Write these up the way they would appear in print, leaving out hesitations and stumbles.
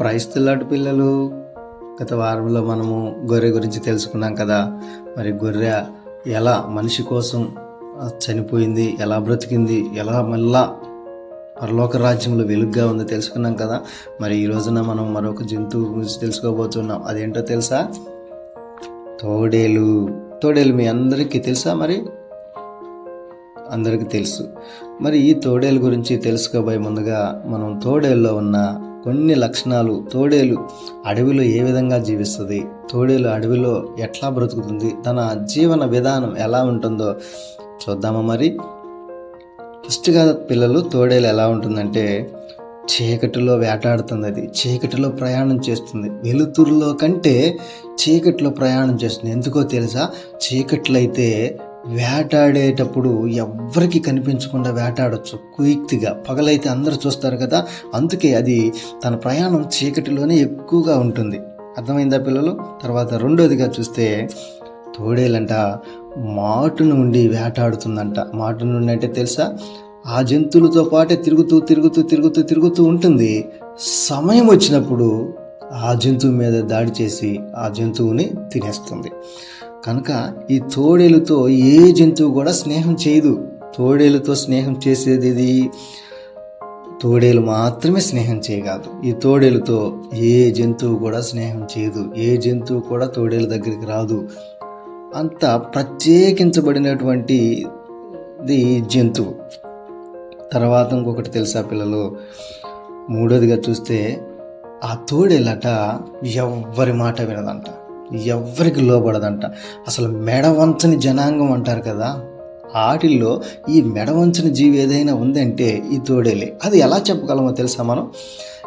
క్రైస్తలాంటి పిల్లలు, గత వారంలో మనము గొర్రె గురించి తెలుసుకున్నాం కదా. మరి గొర్రె ఎలా మనిషి కోసం చనిపోయింది, ఎలా బ్రతికింది, ఎలా మళ్ళా పరలోక రాజ్యంలో వెలుగుగా ఉంది తెలుసుకున్నాం కదా. మరి ఈ రోజున మనం మరొక జంతువు గురించి తెలుసుకోబోతున్నాం. అదేంటో తెలుసా? తోడేలు. తోడేలు మీ అందరికీ తెలుసా? మరి అందరికీ తెలుసు. మరి ఈ తోడేలు గురించి తెలుసుకోబోయే ముందుగా మనం తోడేలులో ఉన్న కొన్ని లక్షణాలు, తోడేలు అడవిలో ఏ విధంగా జీవిస్తుంది, తోడేలు అడవిలో ఎట్లా బ్రతుకుతుంది, తన జీవన విధానం ఎలా ఉంటుందో చూద్దామా. మరి ఫస్ట్గా పిల్లలు, తోడేలు ఎలా ఉంటుందంటే చీకటిలో వేటాడుతుంది. అది చీకటిలో ప్రయాణం చేస్తుంది. వెలుతురులో కంటే చీకటిలో ప్రయాణం చేస్తుంది. ఎందుకో తెలుసా? చీకట్లో అయితే వేటాడేటప్పుడు ఎవ్వరికి కనిపించకుండా వేటాడొచ్చు క్విక్గా. పగలైతే అందరూ చూస్తారు కదా, అందుకే అది తన ప్రయాణం చీకటిలోనే ఎక్కువగా ఉంటుంది. అర్థమైందా పిల్లలు? తర్వాత రెండోదిగా చూస్తే తోడేలంట మాటు నుండి వేటాడుతుందంట. మాటు నుండి అంటే తెలుసా? ఆ జంతువులతో పాటే తిరుగుతూ ఉంటుంది. సమయం వచ్చినప్పుడు ఆ జంతువు మీద దాడి చేసి ఆ జంతువుని తినేస్తుంది. కనుక ఈ తోడేలుతో ఏ జంతువు కూడా స్నేహం చేయదు. తోడేలుతో స్నేహం చేసేది ఇది తోడేలు మాత్రమే స్నేహం చేయగలదు. ఈ తోడేలుతో ఏ జంతువు కూడా స్నేహం చేయదు. ఏ జంతువు కూడా తోడేలు దగ్గరికి రాదు. అంత ప్రత్యేకించబడినటువంటి జంతువు. తర్వాత ఇంకొకటి తెలుసా పిల్లలు? మూడోదిగా చూస్తే ఆ తోడేలట ఎవ్వరి మాట వినదంట, ఎవ్వరికి లోబడదంట. అసలు మెడవంచని జనాంగం అంటారు కదా, వాటిల్లో ఈ మెడవంచని జీవి ఏదైనా ఉందంటే ఈ తోడేలే. అది ఎలా చెప్పగలమో తెలుసా? మనం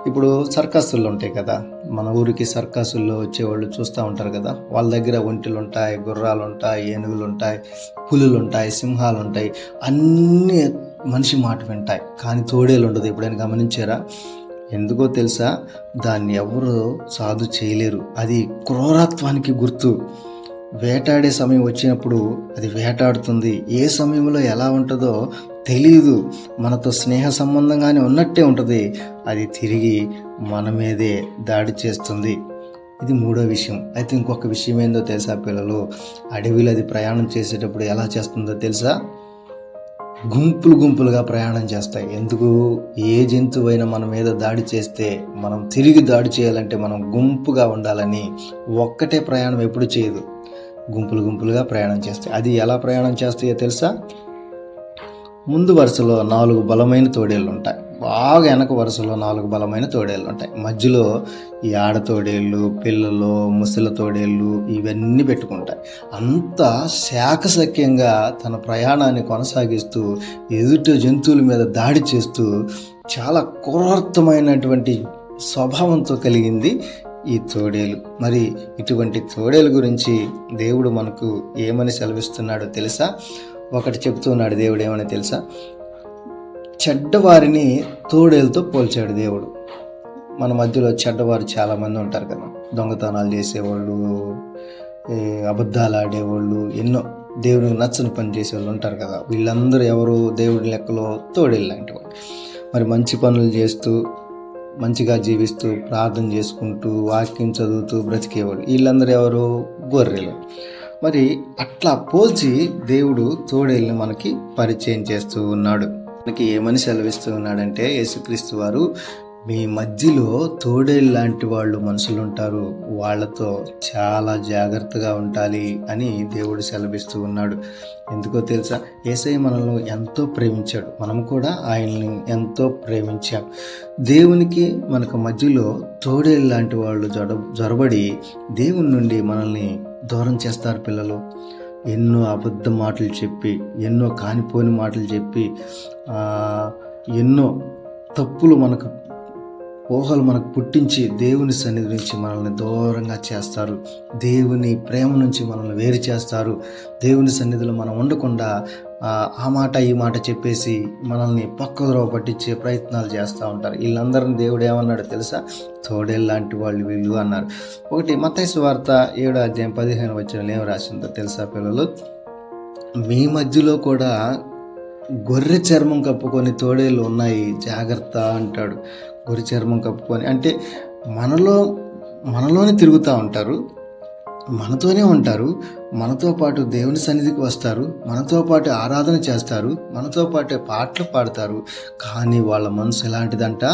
ఇప్పుడు సర్కస్సుల్లో ఉంటాయి కదా, మన ఊరికి సర్కస్సుల్లో వచ్చేవాళ్ళు చూస్తూ ఉంటారు కదా. వాళ్ళ దగ్గర ఒంటెలు ఉంటాయి, గుర్రాలు ఉంటాయి, ఏనుగులు ఉంటాయి, పులులు ఉంటాయి, సింహాలు ఉంటాయి. అన్నీ మనిషి మాట వింటాయి. కానీ తోడేలు ఉండదు. ఎప్పుడైనా గమనించారా? ఎందుకో తెలుసా? దాన్ని ఎవరు సాధు చేయలేరు. అది క్రూరత్వానికి గుర్తు. వేటాడే సమయం వచ్చినప్పుడు అది వేటాడుతుంది. ఏ సమయంలో ఎలా ఉంటుందో తెలియదు. మనతో స్నేహ సంబంధంగానే ఉన్నట్టే ఉంటుంది. అది తిరిగి మన మీదే దాడి చేస్తుంది. ఇది మూడో విషయం. అయితే ఇంకొక విషయం ఏందో తెలుసా పిల్లలు? అడవిలో అది ప్రయాణం చేసేటప్పుడు ఎలా చేస్తుందో తెలుసా? గుంపులుగా ప్రయాణం చేస్తాయి. ఎందుకు? ఏ జంతువు అయినా మన మీద దాడి చేస్తే మనం తిరిగి దాడి చేయాలంటే మనం గుంపుగా ఉండాలని. ఒక్కటే ప్రయాణం ఎప్పుడు చేయదు, గుంపులుగా ప్రయాణం చేస్తాయి. అది ఎలా ప్రయాణం చేస్తాయో తెలుసా? ముందు వరుసలో 4 బలమైన తోడేళ్ళు ఉంటాయి. బాగా వెనక వరుసలో 4 బలమైన తోడేళ్ళు ఉంటాయి. మధ్యలో ఈ ఆడ తోడేళ్ళు, పిల్లలు, ముసలి తోడేళ్ళు ఇవన్నీ పెట్టుకుంటాయి. అంతా శాఖసఖ్యంగా తన ప్రయాణాన్ని కొనసాగిస్తూ ఎదుటి జంతువుల మీద దాడి చేస్తూ చాలా క్రూరత్వమైనటువంటి స్వభావంతో కలిగింది ఈ తోడేలు. మరి ఇటువంటి తోడేలు గురించి దేవుడు మనకు ఏమని సెలవిస్తున్నాడో తెలుసా? ఒకటి చెప్తున్నాడు దేవుడు. ఏమని తెలుసా? చెడ్డవారిని తోడేలతో పోల్చాడు దేవుడు. మన మధ్యలో చెడ్డవారు చాలామంది ఉంటారు కదా. దొంగతనాలు చేసేవాళ్ళు, అబద్ధాలు ఆడేవాళ్ళు, ఎన్నో దేవుడికి నచ్చని పని చేసేవాళ్ళు ఉంటారు కదా. వీళ్ళందరూ ఎవరు? దేవుడి లెక్కలో తోడేలు లాంటి వాళ్ళు. మరి మంచి పనులు చేస్తూ, మంచిగా జీవిస్తూ, ప్రార్థన చేసుకుంటూ, వాక్యం చదువుతూ బ్రతికేవాళ్ళు. వీళ్ళందరూ ఎవరు? గొర్రెలు. మరి అట్లా పోల్చి దేవుడు తోడేళ్ళని మనకి పరిచయం చేస్తూ ఉన్నాడు. మనకి ఏమని సెలవిస్తూ ఉన్నాడంటే, యేసుక్రీస్తు వారు మీ మధ్యలో తోడేళ్ళు లాంటి వాళ్ళు మనుషులు ఉంటారు, వాళ్ళతో చాలా జాగ్రత్తగా ఉండాలి అని దేవుడు సెలవిస్తూ ఉన్నాడు. ఎందుకో తెలుసా? యేసయ్య మనల్ని ఎంతో ప్రేమించాడు. మనం కూడా ఆయన్ని ఎంతో ప్రేమించాం. దేవునికి మనకు మధ్యలో తోడేళ్ళు లాంటి వాళ్ళు జొరబడి దేవుని నుండి మనల్ని దూరం చేస్తారు పిల్లలు. ఎన్నో అబద్ధ మాటలు చెప్పి, ఎన్నో కానిపోని మాటలు చెప్పి, ఎన్నో తప్పులు మనకు ఊహలు మనకు పుట్టించి దేవుని సన్నిధి నుంచి మనల్ని దూరంగా చేస్తారు. దేవుని ప్రేమ నుంచి మనల్ని వేరు చేస్తారు. దేవుని సన్నిధిలో మనం ఉండకుండా ఆ మాట ఈ మాట చెప్పేసి మనల్ని పక్కదోవ పట్టించే ప్రయత్నాలు చేస్తూ ఉంటారు. వీళ్ళందరినీ దేవుడు ఏమన్నాడు తెలుసా? తోడేళ్ళు లాంటి వాళ్ళు వీళ్ళు అన్నారు. ఒకటి మత్తయి సువార్త 7:15 ఏం రాసిందో తెలుసా పిల్లలు? మీ మధ్యలో కూడా గొర్రె చర్మం కప్పుకొని తోడేళ్ళు ఉన్నాయి, జాగ్రత్త అంటాడు. గొర్రె చర్మం కప్పుకొని అంటే మనలో మనలోనే తిరుగుతూ ఉంటారు, మనతోనే ఉంటారు, మనతో పాటు దేవుని సన్నిధికి వస్తారు, మనతో పాటు ఆరాధన చేస్తారు, మనతో పాటు పాటలు పాడతారు. కానీ వాళ్ళ మనసు ఎలాంటిదంట?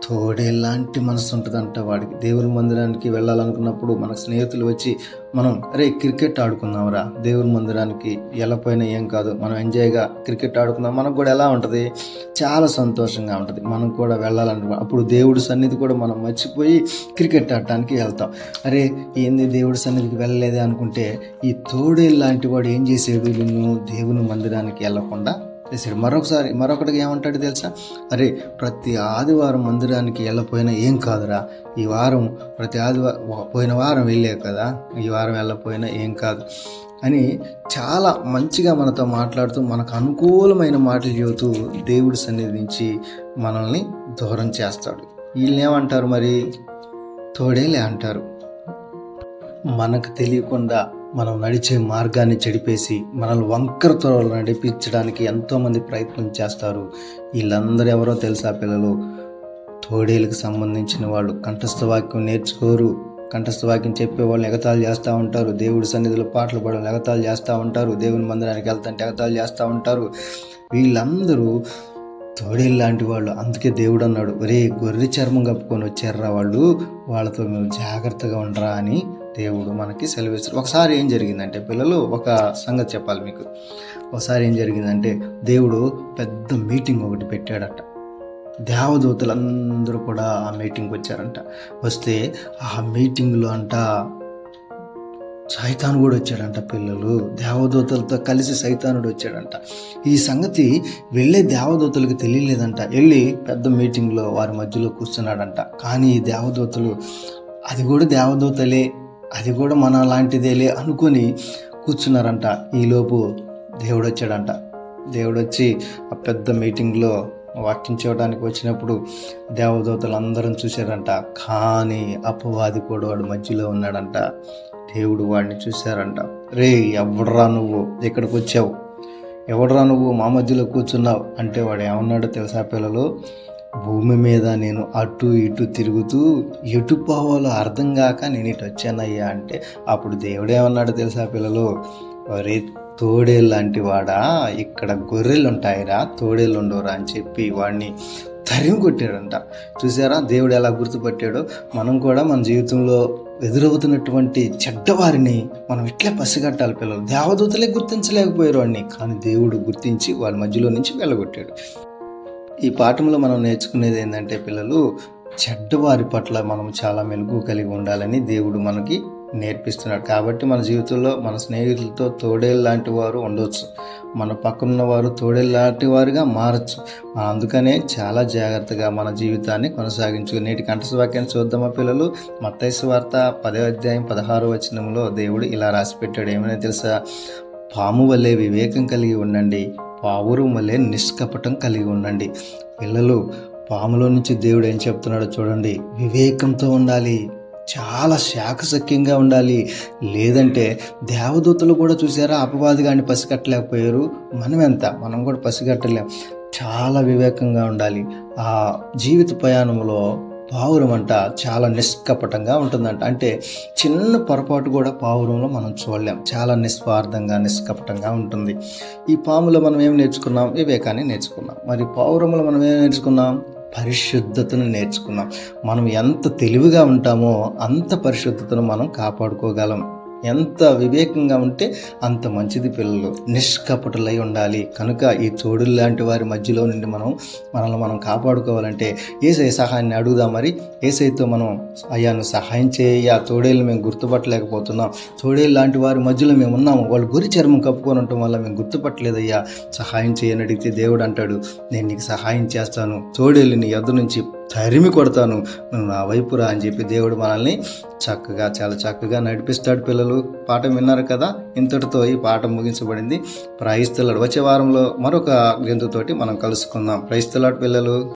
తోడేలాంటి మనసు ఉంటుందంట వాడికి. దేవుని మందిరానికి వెళ్ళాలనుకున్నప్పుడు మన స్నేహితులు వచ్చి మనం అరే క్రికెట్ ఆడుకుందాంరా, దేవుని మందిరానికి వెళ్ళపోయినా ఏం కాదు, మనం ఎంజాయ్గా క్రికెట్ ఆడుకుందాం, మనకు కూడా ఎలా ఉంటుంది? చాలా సంతోషంగా ఉంటుంది. మనం కూడా వెళ్ళాలనుకున్నాం, అప్పుడు దేవుడి సన్నిధి కూడా మనం మర్చిపోయి క్రికెట్ ఆడటానికి వెళ్తాం. అరే ఏంది దేవుడి సన్నిధికి వెళ్ళలేదే అనుకుంటే, ఈ తోడేలు లాంటి వాడు ఏం చేసేది? నిన్ను దేవుని మందిరానికి వెళ్ళకుండా చేసాడు. మరొకటికి ఏమంటాడు తెలుసా? అరే ప్రతి ఆదివారం మందిరానికి వెళ్ళపోయినా ఏం కాదురా, ఈ వారం ప్రతి ఆదివారం, పోయిన వారం వెళ్ళే కదా, ఈ వారం వెళ్ళపోయినా ఏం కాదు అని చాలా మంచిగా మనతో మాట్లాడుతూ మనకు అనుకూలమైన మాటలు చెబుతూ దేవుడి సన్నిధి నుంచి మనల్ని దూరం చేస్తాడు. వీళ్ళని ఏమంటారు మరి? తోడేలే అంటారు. మనకు తెలియకుండా మనం నడిచే మార్గాన్ని చెడిపేసి మనల్ని వంకర త్వరలు నడిపించడానికి ఎంతోమంది ప్రయత్నం చేస్తారు. వీళ్ళందరూ ఎవరో తెలుసా పిల్లలు? తోడేలకు సంబంధించిన వాళ్ళు. కంఠస్థ వాక్యం నేర్చుకోరు, కంఠస్థ వాక్యం చెప్పే వాళ్ళని ఎగతాళి చేస్తూ ఉంటారు, దేవుడి సన్నిధిలో పాటలు పాడడం ఎగతాళి చేస్తూ ఉంటారు, దేవుని మందిరానికి వెళ్తుంటే ఎగతాళి చేస్తూ ఉంటారు. వీళ్ళందరూ తోడేలు లాంటి వాళ్ళు. అందుకే దేవుడు అన్నాడు, ఒరే గొర్రె చర్మం కప్పుకొని వచ్చారా వాళ్ళు, వాళ్ళతో మేము జాగ్రత్తగా ఉండరా అని దేవుడు మనకి సెలవిస్తారు. ఒకసారి ఏం జరిగిందంటే పిల్లలు, ఒక సంగతి చెప్పాలి మీకు. ఒకసారి ఏం జరిగిందంటే దేవుడు పెద్ద మీటింగ్ ఒకటి పెట్టాడట. దేవదూతలందరూ కూడా ఆ మీటింగ్కి వచ్చారంట. వస్తే ఆ మీటింగ్లో అంట సైతాను కూడా వచ్చాడంట. పిల్లలు, దేవదూతలతో కలిసి సైతానుడు వచ్చాడంట. ఈ సంగతి వెళ్ళే దేవదూతలకు తెలియలేదంట. వెళ్ళి పెద్ద మీటింగ్లో వారి మధ్యలో కూర్చున్నాడంట. కానీ ఈ దేవదూతలు అది కూడా దేవదూతలే, అది కూడా మన లాంటిదేలే అనుకొని కూర్చున్నారంట. ఈలోపు దేవుడు వచ్చాడంట. దేవుడు వచ్చి ఆ పెద్ద మీటింగ్లో వాక్యం చేయడానికి వచ్చినప్పుడు దేవదూతలు అందరం చూశారంట. కానీ అపవాది కూడా వాడు మధ్యలో ఉన్నాడంట. దేవుడు వాడిని చూశారంట. రే ఎవడరా నువ్వు, ఇక్కడికి వచ్చావు, ఎవడరా నువ్వు మా మధ్యలో కూర్చున్నావు అంటే వాడు ఏమన్నాడో తెలుసా పిల్లలు? భూమి మీద నేను అటు ఇటు తిరుగుతూ ఎటు పోవాలో అర్థం కాక నేను ఇటు వచ్చానయ్యా అంటే అప్పుడు దేవుడు ఏమన్నాడో తెలుసా పిల్లలు? ఒరే తోడేళ్ళు లాంటి వాడా, ఇక్కడ గొర్రెలు ఉంటాయిరా, తోడేళ్ళు ఉండవురా అని చెప్పి వాడిని తరిమి కొట్టాడంట. చూసారా దేవుడు ఎలా గుర్తుపట్టాడో? మనం కూడా మన జీవితంలో ఎదురవుతున్నటువంటి చెడ్డవారిని మనం ఇట్లే పసిగట్టాలి పిల్లలు. దేవదూతలే గుర్తించలేకపోయారు వాడిని, కానీ దేవుడు గుర్తించి వాళ్ళ మధ్యలో నుంచి వెళ్ళగొట్టాడు. ఈ పాఠంలో మనం నేర్చుకునేది ఏంటంటే పిల్లలు, చెడ్డవారి పట్ల మనం చాలా మెలుగు కలిగి ఉండాలని దేవుడు మనకి నేర్పిస్తున్నాడు. కాబట్టి మన జీవితంలో మన స్నేహితులతో తోడేళ్ళు లాంటి వారు ఉండవచ్చు, మన పక్కనున్న వారు తోడేళ్ళు లాంటి వారుగా మారచ్చు. అందుకనే చాలా జాగ్రత్తగా మన జీవితాన్ని కొనసాగించుకుని నేటి కంఠస్వాక్యాన్ని చూద్దామా పిల్లలు? మత్తయి సువార్త 10వ అధ్యాయం 16వ వచనంలో దేవుడు ఇలా రాసి పెట్టాడు. ఏమైనా తెలుసా? పాము వలె వివేకం కలిగి ఉండండి, పావురం వలె నిష్కపటం కలిగి ఉండండి. పిల్లలు, పాములో నుంచి దేవుడు ఏం చెప్తున్నాడో చూడండి. వివేకంతో ఉండాలి, చాలా శాఖసఖ్యంగా ఉండాలి. లేదంటే దేవదూతలు కూడా చూసారా, అపవాదిగాన్ని పసిగట్టలేకపోయారు. మనం కూడా పసిగట్టలేం. చాలా వివేకంగా ఉండాలి. ఆ జీవిత ప్రయాణంలో పావురం అంట చాలా నిష్కపటంగా ఉంటుందంట. అంటే చిన్న పొరపాటు కూడా పావురంలో మనం చూడలేం. చాలా నిస్వార్థంగా నిష్కపటంగా ఉంటుంది. ఈ పాములో మనం ఏం నేర్చుకున్నాం? వివేకాన్ని నేర్చుకున్నాం. మరి పావురంలో మనం ఏం నేర్చుకున్నాం? పరిశుద్ధతను నేర్చుకున్నాం. మనం ఎంత తెలివిగా ఉంటామో అంత పరిశుద్ధతను మనం కాపాడుకోగలం. ఎంత వివేకంగా ఉంటే అంత మంచిది పిల్లలు. నిష్కపటులై ఉండాలి. కనుక ఈ తోడులు లాంటి వారి మధ్యలో నుండి మనల్ని మనం కాపాడుకోవాలంటే యేసయ్య సహాయాన్ని అడుగుదాం. మరి యేసయ్యతో మనం, అయ్యా నువ్వు సహాయం చేయ, తోడేళ్ళు మేము గుర్తుపట్టలేకపోతున్నాం, తోడేళ్ళు లాంటి వారి మధ్యలో మేము ఉన్నాము, వాళ్ళు గొర్రె చర్మం కప్పుకొని ఉండటం వల్ల మేము గుర్తుపట్టలేదయ్యా, సహాయం చేయని అడిగితే దేవుడు అంటాడు, నేను నీకు సహాయం చేస్తాను, తోడేళ్ళు నీ యొద్ద నుంచి తరిమి కొడతాను, నువ్వు నా వైపు రా అని చెప్పి దేవుడు మనల్ని చాలా చక్కగా నడిపిస్తాడు. పిల్లలు, పాఠం విన్నారు కదా? ఇంతటితో ఈ పాఠం ముగించబడింది. Praise the lord. వచ్చే వారంలో మరొక జంతువుతోటి మనం కలుసుకుందాం. ప్రైజ్ ది లార్డ్ పిల్లలు.